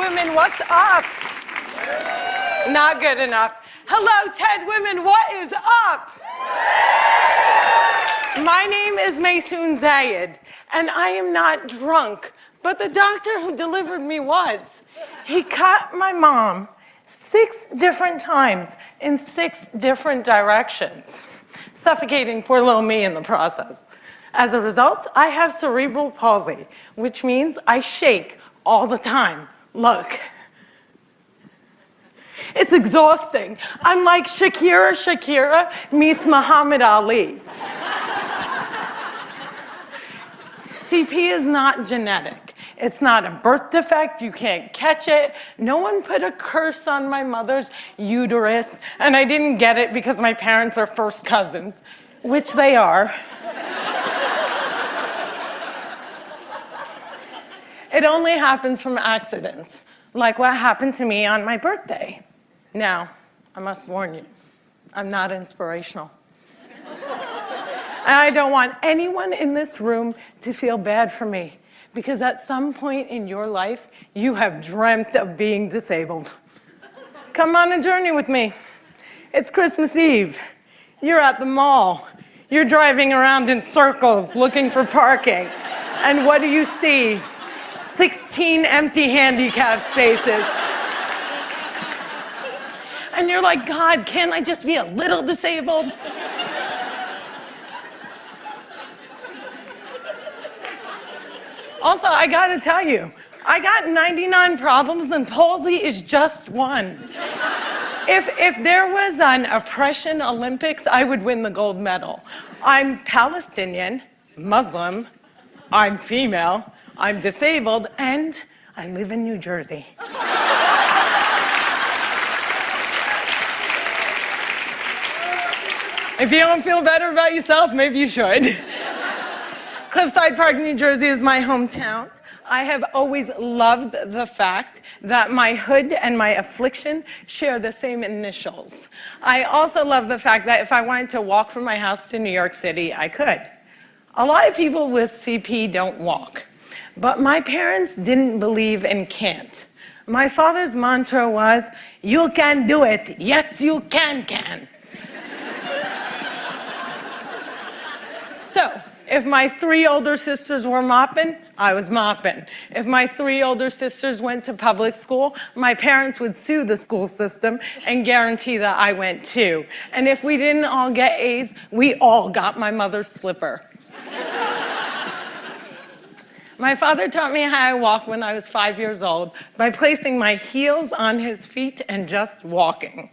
women, what's up? Not good enough. Hello, TED women, what is up? My name is Maysoon Zayid, and I am not drunk, but the doctor who delivered me was. He cut my mom 6 different times in 6 different directions, suffocating poor little me in the process. As a result, I have cerebral palsy, which means I shake all the time. Look. It's exhausting. I'm like Shakira meets Muhammad Ali. CP is not genetic. It's not a birth defect. You can't catch it. No one put a curse on my mother's uterus, and I didn't get it because my parents are first cousins, which they are. It only happens from accidents, like what happened to me on my birthday. Now, I must warn you, I'm not inspirational. And I don't want anyone in this room to feel bad for me, because at some point in your life, you have dreamt of being disabled. Come on a journey with me. It's Christmas Eve. You're at the mall. You're driving around in circles looking for parking. And what do you see? 16 empty handicap spaces. And you're like, God, can't I just be a little disabled? Also, I gotta tell you, I got 99 problems and palsy is just one. If there was an oppression Olympics, I would win the gold medal. I'm Palestinian, Muslim, I'm female, I'm disabled, and I live in New Jersey. If you don't feel better about yourself, maybe you should. Cliffside Park, New Jersey is my hometown. I have always loved the fact that my hood and my affliction share the same initials. I also love the fact that if I wanted to walk from my house to New York City, I could. A lot of people with CP don't walk. But my parents didn't believe in can't. My father's mantra was, you can do it. Yes, you can. So, if my 3 older sisters were mopping, I was mopping. If my 3 older sisters went to public school, my parents would sue the school system and guarantee that I went too. And if we didn't all get A's, we all got my mother's slipper. My father taught me how I walk when I was 5 years old by placing my heels on his feet and just walking.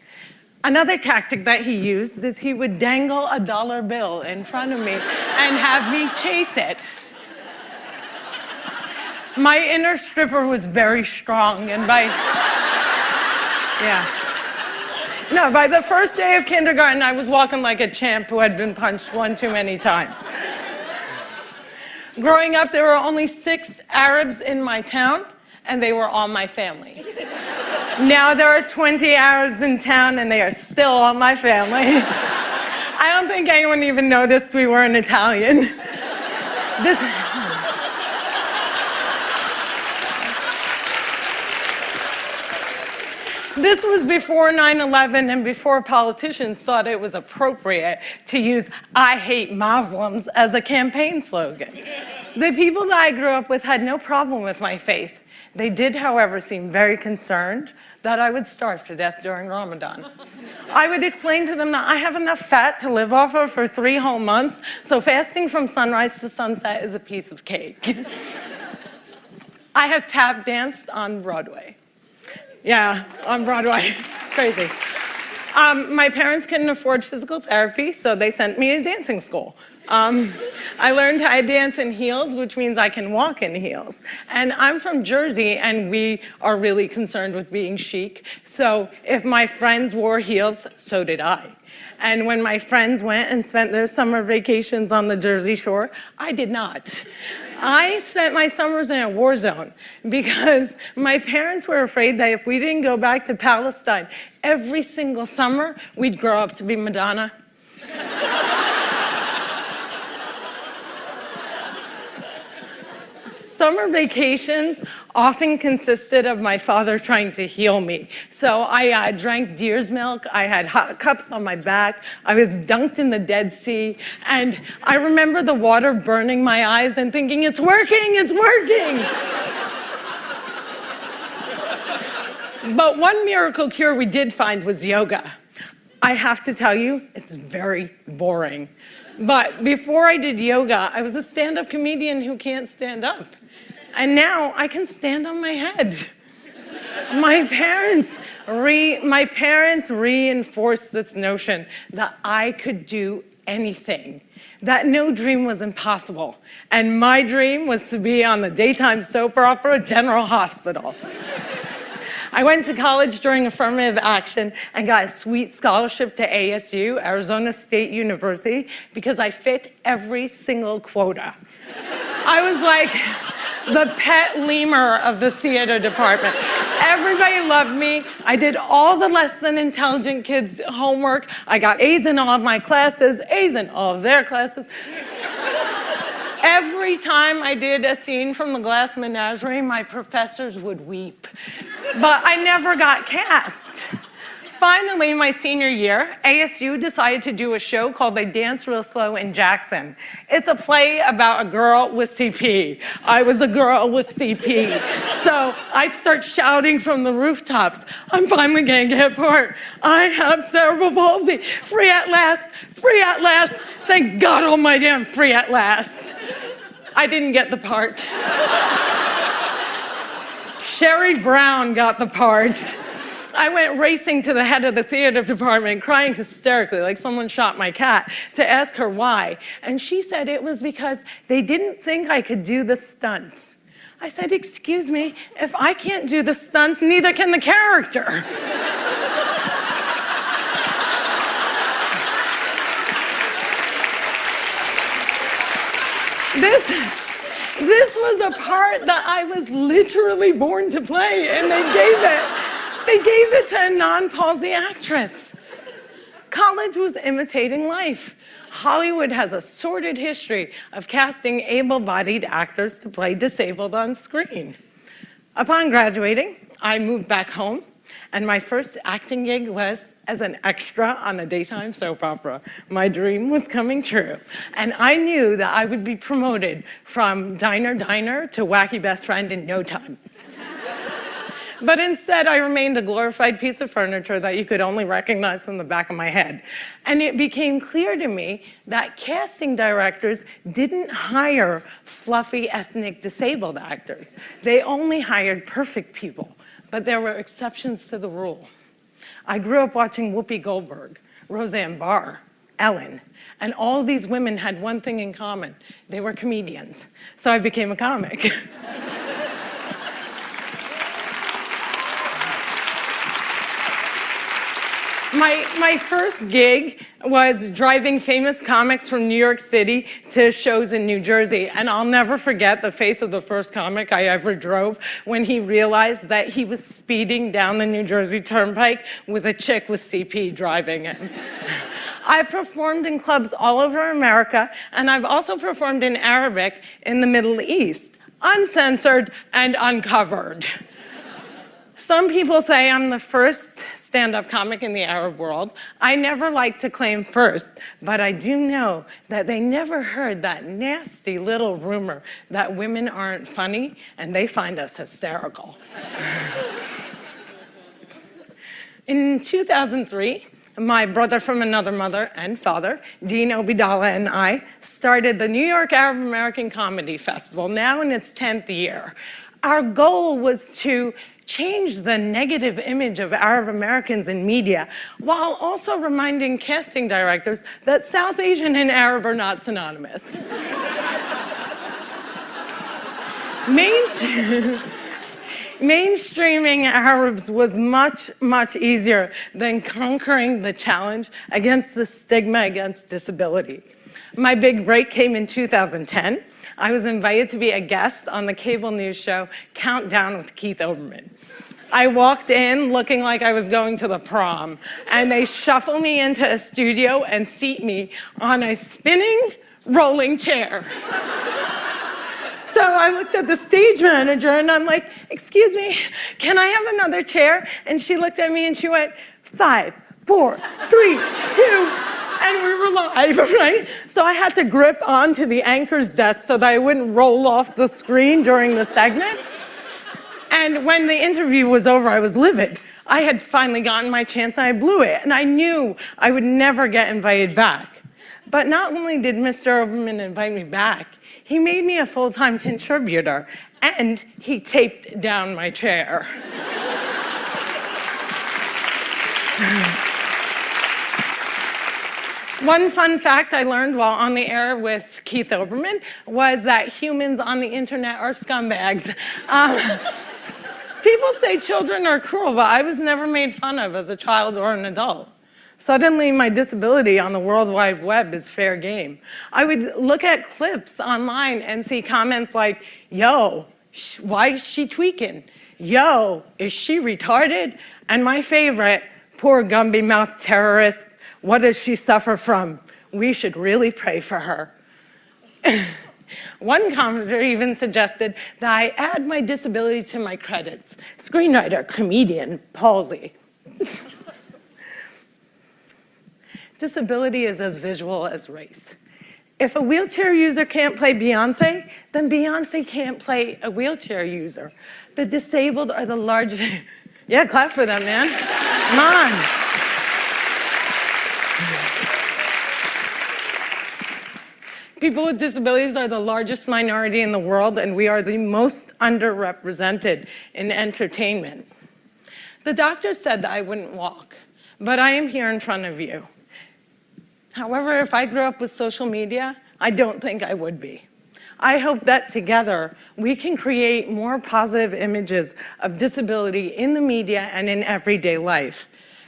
Another tactic that he used is he would dangle a dollar bill in front of me and have me chase it. My inner stripper was very strong, and by the first day of kindergarten, I was walking like a champ who had been punched one too many times. Growing up, there were only 6 Arabs in my town, and they were all my family. Now there are 20 Arabs in town, and they are still all my family. I don't think anyone even noticed we weren't Italian. This was before 9/11 and before politicians thought it was appropriate to use "I hate Muslims" as a campaign slogan. The people that I grew up with had no problem with my faith. They did, however, seem very concerned that I would starve to death during Ramadan. I would explain to them that I have enough fat to live off of for 3 whole months, so fasting from sunrise to sunset is a piece of cake. I have tap danced on Broadway. Yeah, on Broadway. It's crazy. My parents couldn't afford physical therapy, so they sent me to dancing school. I learned how to dance in heels, which means I can walk in heels. And I'm from Jersey, and we are really concerned with being chic. So if my friends wore heels, so did I. And when my friends went and spent their summer vacations on the Jersey Shore, I did not. I spent my summers in a war zone because my parents were afraid that if we didn't go back to Palestine every single summer, we'd grow up to be Madonna. Summer vacations often consisted of my father trying to heal me. So I drank deer's milk, I had hot cups on my back, I was dunked in the Dead Sea, and I remember the water burning my eyes and thinking, it's working, it's working! But one miracle cure we did find was yoga. I have to tell you, it's very boring. But before I did yoga, I was a stand-up comedian who can't stand up. And now I can stand on my head. My parents reinforced this notion that I could do anything, that no dream was impossible. And my dream was to be on the daytime soap opera General Hospital. I went to college during affirmative action and got a sweet scholarship to ASU, Arizona State University, because I fit every single quota. I was like the pet lemur of the theater department. Everybody loved me. I did all the less than intelligent kids' homework. I got A's in all of my classes, A's in all of their classes. Every time I did a scene from The Glass Menagerie, my professors would weep. But I never got cast. Finally, my senior year, ASU decided to do a show called They Dance Real Slow in Jackson. It's a play about a girl with CP. I was a girl with CP. So I start shouting from the rooftops, I'm finally gonna get part. I have cerebral palsy. Free at last, free at last. Thank God almighty I'm free at last. I didn't get the part. Sherry Brown got the part. I went racing to the head of the theater department, crying hysterically like someone shot my cat, to ask her why. And she said it was because they didn't think I could do the stunts. I said, excuse me, if I can't do the stunts, neither can the character. This was a part that I was literally born to play, and they gave it to a non-palsy actress. College was imitating life. Hollywood has a sordid history of casting able-bodied actors to play disabled on screen. Upon graduating, I moved back home, and my first acting gig was as an extra on a daytime soap opera. My dream was coming true, and I knew that I would be promoted from diner to wacky best friend in no time. But instead, I remained a glorified piece of furniture that you could only recognize from the back of my head. And it became clear to me that casting directors didn't hire fluffy ethnic disabled actors. They only hired perfect people, but there were exceptions to the rule. I grew up watching Whoopi Goldberg, Roseanne Barr, Ellen, and all these women had one thing in common. They were comedians. So I became a comic. My first gig was driving famous comics from New York City to shows in New Jersey. And I'll never forget the face of the first comic I ever drove when he realized that he was speeding down the New Jersey Turnpike with a chick with CP driving him. I've performed in clubs all over America, and I've also performed in Arabic in the Middle East, uncensored and uncovered. Some people say I'm the first stand-up comic in the Arab world. I never like to claim first, but I do know that they never heard that nasty little rumor that women aren't funny and they find us hysterical. In 2003, my brother from another mother and father, Dean Obidala, and I started the New York Arab American Comedy Festival, now in its 10th year. Our goal was to change the negative image of Arab Americans in media, while also reminding casting directors that South Asian and Arab are not synonymous. Mainstreaming Arabs was much, much easier than conquering the challenge against the stigma against disability. My big break came in 2010. I was invited to be a guest on the cable news show Countdown with Keith Olbermann. I walked in looking like I was going to the prom, and they shuffle me into a studio and seat me on a spinning rolling chair. So I looked at the stage manager and I'm like, excuse me, can I have another chair? And she looked at me and she went, 5, 4, 3, 2, and we were live, right? So I had to grip onto the anchor's desk so that I wouldn't roll off the screen during the segment. And when the interview was over, I was livid. I had finally gotten my chance and I blew it. And I knew I would never get invited back. But not only did Mr. Oberman invite me back, he made me a full-time contributor and he taped down my chair. One fun fact I learned while on the air with Keith Olbermann was that humans on the internet are scumbags. People say children are cruel, but I was never made fun of as a child or an adult. Suddenly, my disability on the World Wide Web is fair game. I would look at clips online and see comments like, yo, why is she tweaking? Yo, is she retarded? And my favorite, poor Gumby-mouthed terrorist, what does she suffer from? We should really pray for her. One commenter even suggested that I add my disability to my credits. Screenwriter, comedian, palsy. Disability is as visual as race. If a wheelchair user can't play Beyonce, then Beyonce can't play a wheelchair user. The disabled are the largest... Yeah, clap for them, man. Come on. People with disabilities are the largest minority in the world, and we are the most underrepresented in entertainment. The doctor said that I wouldn't walk, but I am here in front of you. However, if I grew up with social media, I don't think I would be. I hope that together we can create more positive images of disability in the media and in everyday life.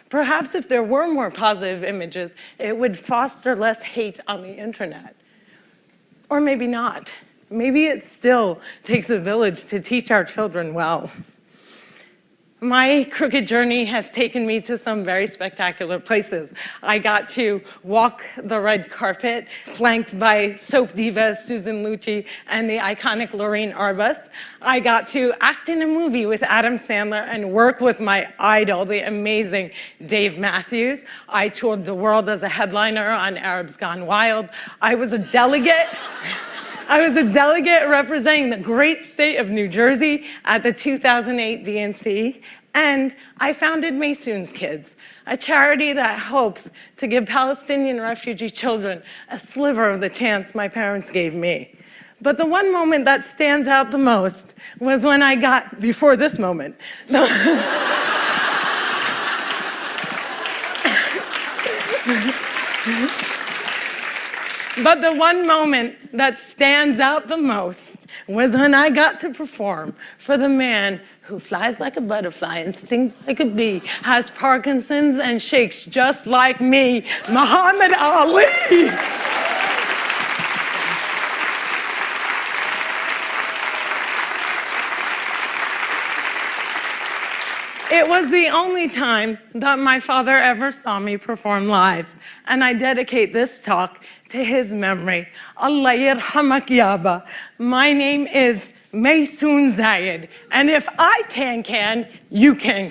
Perhaps if there were more positive images, it would foster less hate on the internet. Or maybe not. Maybe it still takes a village to teach our children well. My crooked journey has taken me to some very spectacular places. I got to walk the red carpet, flanked by soap diva Susan Lucci and the iconic Lorraine Arbus. I got to act in a movie with Adam Sandler and work with my idol, the amazing Dave Matthews. I toured the world as a headliner on Arabs Gone Wild. I was a delegate representing the great state of New Jersey at the 2008 DNC, and I founded Maysoon's Kids, a charity that hopes to give Palestinian refugee children a sliver of the chance my parents gave me. But the one moment that stands out the most was when I got, before this moment, But the one moment that stands out the most was when I got to perform for the man who flies like a butterfly and stings like a bee, has Parkinson's and shakes just like me, Muhammad Ali. It was the only time that my father ever saw me perform live, and I dedicate this talk to his memory. Allah yarhamak yaba. My name is Maysoon Zayid, and if I can, you can.